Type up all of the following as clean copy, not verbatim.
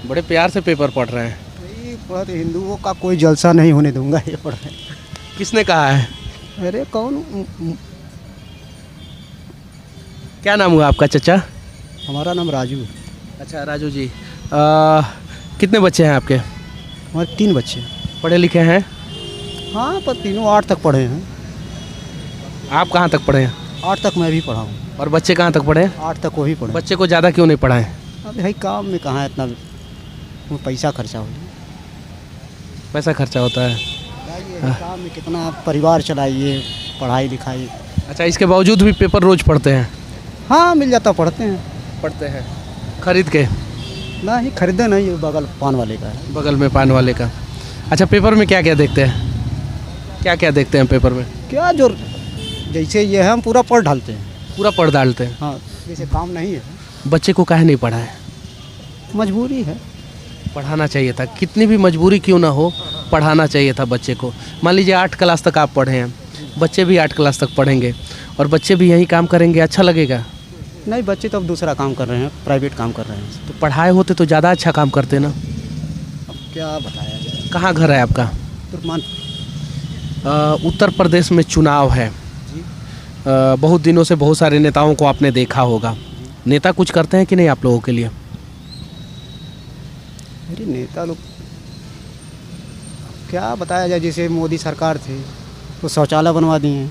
बड़े प्यार से पेपर पढ़ रहे हैं। यही पढ़, हिंदुओं का कोई जलसा नहीं होने दूंगा, ये पढ़ रहे हैं। किसने कहा है? अरे कौन? क्या नाम हुआ आपका चाचा? हमारा नाम राजू है। अच्छा राजू जी, कितने बच्चे हैं आपके? हमारे 3 बच्चे। पढ़े लिखे हैं? हाँ, पर तीनों 8 तक पढ़े हैं। आप कहाँ तक पढ़े हैं? 8 तक मैं भी पढ़ा हूँ। और बच्चे कहाँ तक पढ़े हैं? 8 तक वो भी पढ़े। बच्चे को ज़्यादा क्यों नहीं पढ़ाएं? अब भाई काम में कहाँ इतना वो पैसा खर्चा हो पैसा खर्चा होता है। जाइए, काम में कितना परिवार चलाइए, पढ़ाई लिखाई। अच्छा, इसके बावजूद भी पेपर रोज़ पढ़ते हैं? हाँ, मिल जाता, पढ़ते हैं। पढ़ते हैं खरीद के? नहीं, खरीदे नहीं, ये बगल पान वाले का है। बगल में पान वाले का। अच्छा, पेपर में क्या क्या देखते हैं? क्या क्या देखते हैं पेपर में? क्या जो जैसे ये है हम पूरा पढ़ डालते हैं। पूरा पढ़ डालते हैं? हाँ, जैसे काम नहीं है। बच्चे को काहे नहीं पढ़ाएं? मजबूरी है। पढ़ाना चाहिए था, कितनी भी मजबूरी क्यों ना हो, पढ़ाना चाहिए था बच्चे को। मान लीजिए 8 क्लास तक आप पढ़े हैं, बच्चे भी 8 क्लास तक पढ़ेंगे और बच्चे भी यही काम करेंगे, अच्छा लगेगा? नहीं, बच्चे तो अब दूसरा काम कर रहे हैं, प्राइवेट काम कर रहे हैं। तो पढ़ाए होते तो ज़्यादा अच्छा काम करते ना। अब क्या बताया जाए। कहाँ घर है आपका? तुर्कमान। उत्तर प्रदेश में चुनाव है। जी। बहुत दिनों से बहुत सारे नेताओं को आपने देखा होगा। नेता कुछ करते हैं कि नहीं आप लोगों के लिए? अरे नेता लोग क्या बताया जाए, जैसे मोदी सरकार थी तो शौचालय बनवा दिए हैं।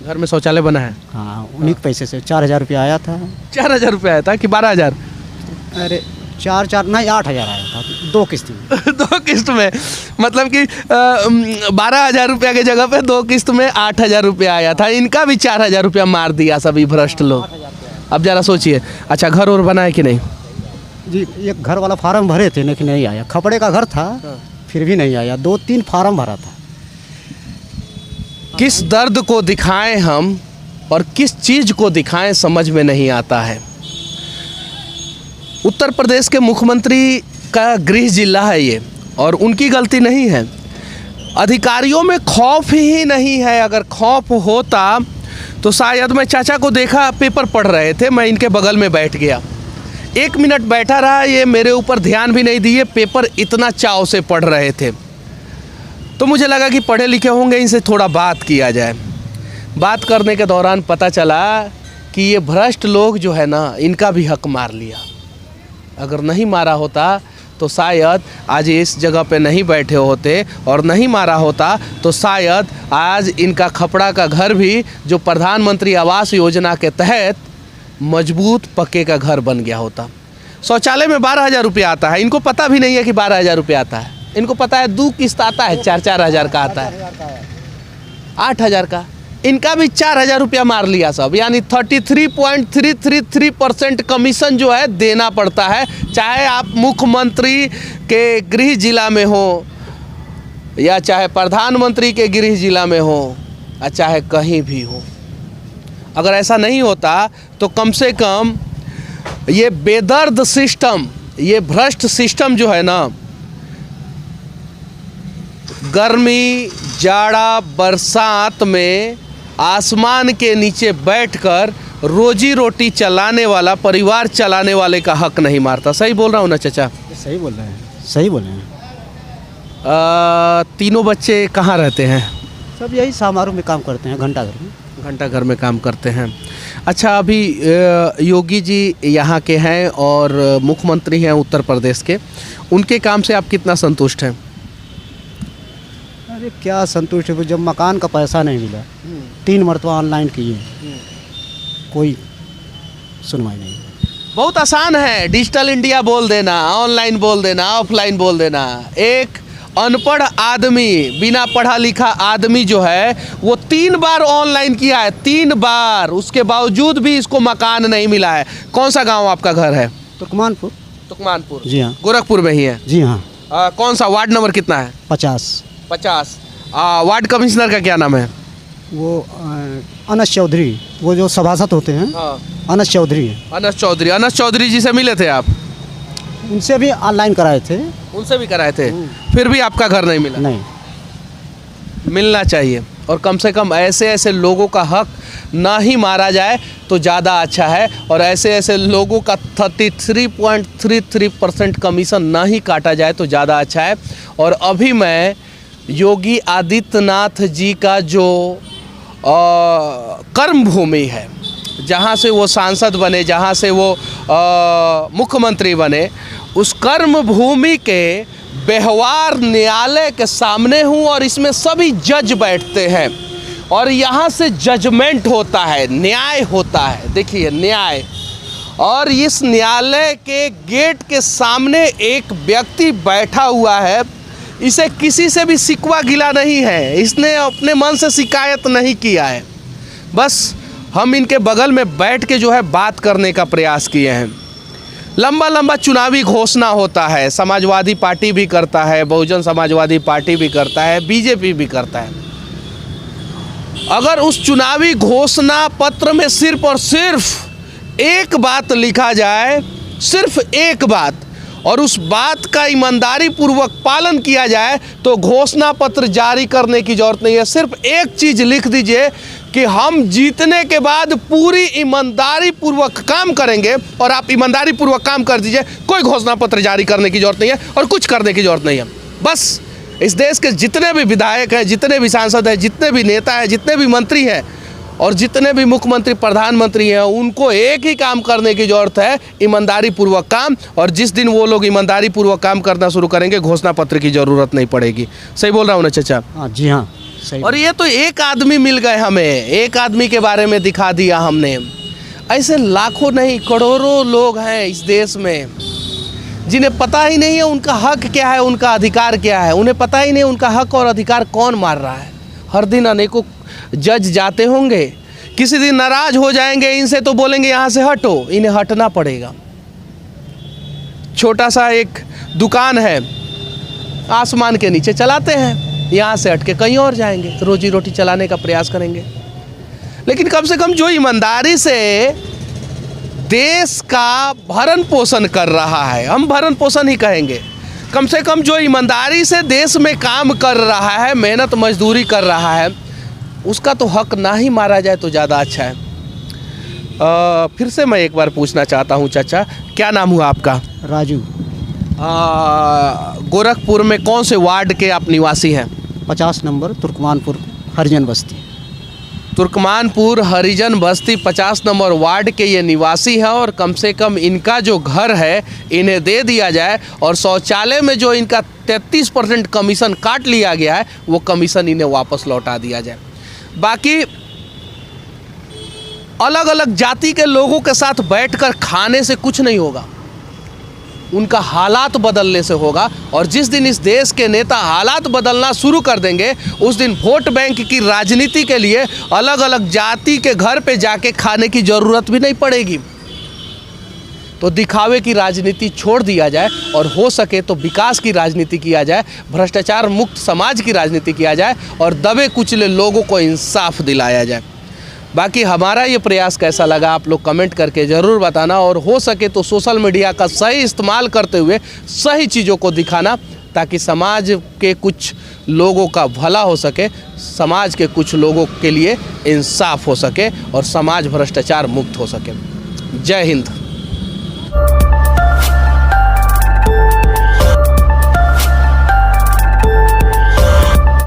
घर में शौचालय बना है? हाँ, उन्हीं के पैसे से 4,000 रुपया आया था। 4,000 रुपये आया था कि 12,000? अरे 4 नहीं, 8,000 आया था, 2 किस्त में। 2 किस्त में, मतलब कि 12,000 रुपया की जगह पे 2 किस्त में 8,000 रुपया आया था। इनका भी 4,000 रुपया मार दिया सभी भ्रष्ट लोग। अब ज़रा सोचिए। अच्छा, घर और बना है कि नहीं? जी, एक घर वाला फार्म भरे थे लेकिन नहीं आया। खपड़े का घर था, फिर भी नहीं आया। 2-3 फार्म भरा था। किस दर्द को दिखाएं हम और किस चीज़ को दिखाएं समझ में नहीं आता है। उत्तर प्रदेश के मुख्यमंत्री का गृह जिला है ये, और उनकी गलती नहीं है। अधिकारियों में खौफ ही नहीं है। अगर खौफ होता तो शायद, मैं चाचा को देखा पेपर पढ़ रहे थे, मैं इनके बगल में बैठ गया, 1 मिनट बैठा रहा, ये मेरे ऊपर ध्यान भी नहीं दिए, पेपर इतना चाव से पढ़ रहे थे। तो मुझे लगा कि पढ़े लिखे होंगे, इनसे थोड़ा बात किया जाए। बात करने के दौरान पता चला कि ये भ्रष्ट लोग जो है ना, इनका भी हक मार लिया। अगर नहीं मारा होता तो शायद आज इस जगह पे नहीं बैठे होते, और नहीं मारा होता तो शायद आज इनका खपड़ा का घर भी, जो प्रधानमंत्री आवास योजना के तहत मजबूत पक्के का घर बन गया होता। शौचालय में 12,000 रुपया आता है, इनको पता भी नहीं है कि 12,000 रुपया आता है। इनको पता है 2 किस्त आता है, 4-4 हज़ार का आता है, 8,000 का। इनका भी 4,000 रुपया मार लिया सब, यानी 33.333% कमीशन जो है देना पड़ता है, चाहे आप मुख्यमंत्री के गृह जिला में हो, या चाहे प्रधानमंत्री के गृह जिला में हो, या चाहे कहीं भी हो। अगर ऐसा नहीं होता तो कम से कम ये बेदर्द सिस्टम, ये भ्रष्ट सिस्टम जो है ना, गर्मी, जाड़ा, बरसात में आसमान के नीचे बैठकर रोजी रोटी चलाने वाला, परिवार चलाने वाले का हक नहीं मारता। सही बोल रहा हूँ ना चाचा? सही बोल रहे हैं, सही बोल रहे हैं। तीनों बच्चे कहाँ रहते हैं? सब यही समारोह में काम करते हैं, घंटाघर में। घंटाघर में काम करते हैं। अच्छा, अभी योगी जी यहाँ के हैं और मुख्यमंत्री हैं उत्तर प्रदेश के, उनके काम से आप कितना संतुष्ट हैं? अरे क्या संतुष्ट है, जब मकान का पैसा नहीं मिला, 3 मरतबा ऑनलाइन किए, कोई सुनवाई नहीं। बहुत आसान है, डिजिटल इंडिया बोल देना, ऑनलाइन बोल देना, ऑफलाइन बोल देना। एक अनपढ़ आदमी, बिना पढ़ा लिखा आदमी जो है, वो 3 बार ऑनलाइन किया है, 3 बार, उसके बावजूद भी इसको मकान नहीं मिला है। कौन सा गांव आपका घर है? तुर्कमानपुर। तुर्कमानपुर? जी हाँ। गोरखपुर में ही है? जी हाँ। कौन सा वार्ड नंबर कितना है? 50। वार्ड कमिश्नर का क्या नाम है? वो अनस चौधरी, वो जो सभासद होते हैं। हाँ। अनस चौधरी है। अनस चौधरी। अनस चौधरी जी से मिले थे आप? उनसे भी ऑनलाइन कराए थे। उनसे भी कराए थे, फिर भी आपका घर नहीं मिला? नहीं। मिलना चाहिए, और कम से कम ऐसे ऐसे लोगों का हक ना ही मारा जाए तो ज़्यादा अच्छा है, और ऐसे ऐसे लोगों का 33.33% कमीशन ना ही काटा जाए तो ज़्यादा अच्छा है। और अभी मैं योगी आदित्यनाथ जी का जो कर्म भूमि है, जहाँ से वो सांसद बने, जहाँ से वो मुख्यमंत्री बने, उस कर्म भूमि के व्यवहार न्यायालय के सामने हूँ, और इसमें सभी जज बैठते हैं और यहाँ से जजमेंट होता है, न्याय होता है। देखिए न्याय, और इस न्यायालय के गेट के सामने एक व्यक्ति बैठा हुआ है। इसे किसी से भी शिकवा गिला नहीं है, इसने अपने मन से शिकायत नहीं किया है, बस हम इनके बगल में बैठ के जो है बात करने का प्रयास किए हैं। लंबा लंबा चुनावी घोषणा होता है, समाजवादी पार्टी भी करता है, बहुजन समाजवादी पार्टी भी करता है, बीजेपी भी करता है। अगर उस चुनावी घोषणा पत्र में सिर्फ और सिर्फ एक बात लिखा जाए, सिर्फ एक बात, और उस बात का ईमानदारी पूर्वक पालन किया जाए तो घोषणा पत्र जारी करने की जरूरत नहीं है। सिर्फ एक चीज़ लिख दीजिए कि हम जीतने के बाद पूरी ईमानदारी पूर्वक काम करेंगे, और आप ईमानदारी पूर्वक काम कर दीजिए, कोई घोषणा पत्र जारी करने की जरूरत नहीं है और कुछ करने की जरूरत नहीं है। बस इस देश के जितने भी विधायक हैं, जितने भी सांसद हैं, जितने भी नेता हैं, जितने भी मंत्री हैं और जितने भी मुख्यमंत्री प्रधानमंत्री हैं, उनको एक ही काम करने की ज़रूरत है, ईमानदारी पूर्वक काम। और जिस दिन वो लोग ईमानदारी पूर्वक काम करना शुरू करेंगे, घोषणा पत्र की ज़रूरत नहीं पड़ेगी। सही बोल रहा हूँ ना चाचा? हाँ जी हाँ सही। और ये तो एक आदमी मिल गए हमें, एक आदमी के बारे में दिखा दिया हमने। ऐसे लाखों नहीं करोड़ों लोग हैं इस देश में जिन्हें पता ही नहीं है उनका हक क्या है, उनका अधिकार क्या है। उन्हें पता ही नहीं उनका हक और अधिकार कौन मार रहा है। हर दिन अनेकों जज जाते होंगे, किसी दिन नाराज हो जाएंगे इनसे तो बोलेंगे यहाँ से हटो, इन्हें हटना पड़ेगा। छोटा सा एक दुकान है, आसमान के नीचे चलाते हैं, यहाँ से हट के कहीं और जाएंगे, रोजी रोटी चलाने का प्रयास करेंगे। लेकिन कम से कम जो ईमानदारी से देश का भरण पोषण कर रहा है, हम भरण पोषण ही कहेंगे, कम से कम जो ईमानदारी से देश में काम कर रहा है, मेहनत मजदूरी कर रहा है, उसका तो हक ना ही मारा जाए तो ज़्यादा अच्छा है। फिर से मैं एक बार पूछना चाहता हूँ चाचा, क्या नाम हुआ आपका? राजू। गोरखपुर में कौन से वार्ड के आप निवासी हैं? 50 नंबर तुर्कमानपुर हरिजन बस्ती। तुर्कमानपुर हरिजन बस्ती 50 नंबर वार्ड के ये निवासी हैं, और कम से कम इनका जो घर है इन्हें दे दिया जाए, और शौचालय में जो इनका 33% कमीशन काट लिया गया है वो कमीशन इन्हें वापस लौटा दिया जाए। बाकी अलग अलग जाति के लोगों के साथ बैठकर खाने से कुछ नहीं होगा, उनका हालात बदलने से होगा। और जिस दिन इस देश के नेता हालात बदलना शुरू कर देंगे, उस दिन वोट बैंक की राजनीति के लिए अलग अलग जाति के घर पे जाके खाने की ज़रूरत भी नहीं पड़ेगी। तो दिखावे की राजनीति छोड़ दिया जाए, और हो सके तो विकास की राजनीति किया जाए, भ्रष्टाचार मुक्त समाज की राजनीति किया जाए, और दबे कुचले लोगों को इंसाफ दिलाया जाए। बाकी हमारा ये प्रयास कैसा लगा आप लोग कमेंट करके ज़रूर बताना, और हो सके तो सोशल मीडिया का सही इस्तेमाल करते हुए सही चीज़ों को दिखाना, ताकि समाज के कुछ लोगों का भला हो सके, समाज के कुछ लोगों के लिए इंसाफ हो सके, और समाज भ्रष्टाचार मुक्त हो सके। जय हिंद।